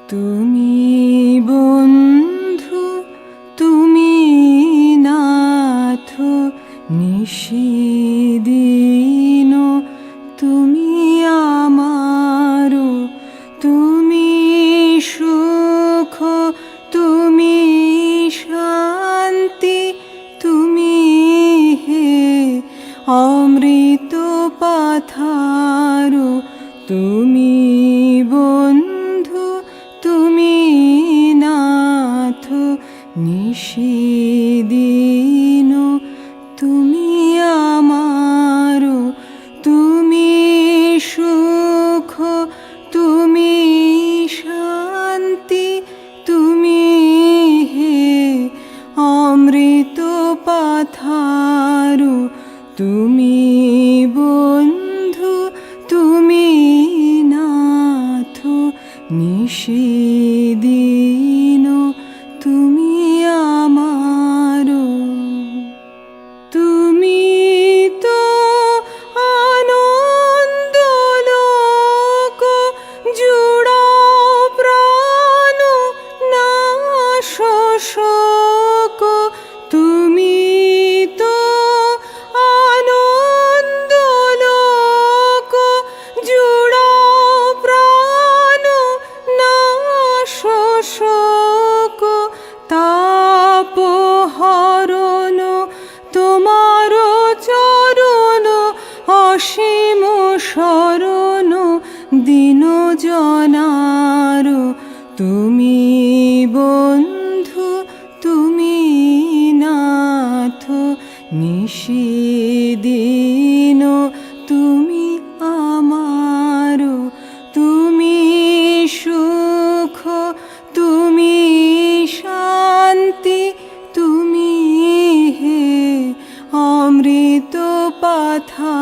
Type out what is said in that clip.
তুমি বন্ধু, তুমি নাথ, নিশিদিন তুমি আমার, তুমি সুখ, তুমি শান্তি, তুমি হে অমৃত পাথার। তুমি বন্ধু, তুমি নাথ, নিশিদিন তুমি আমার, তুমি সুখ, তুমি শান্তি, তুমি হে অমৃত পাথার। তুমি বন্ধু, তুমি নাথ, নিশিদিন তুমি আমার। তুমি তো আনন্দলোক, জুড়াও প্রাণ নাশ শোক। তুমি তো আনন্দলোক, জুড়াও প্রাণ নাশ শোক। তাপহরণ তোমার চরণ, অসীম শরণ দিন জনার। তুমি বন্ধু, তুমি নাথ, নিশিদিন তুমি আমার। তুমি সুখ, তুমি শান্তি, তুমি হে অমৃত পাথা।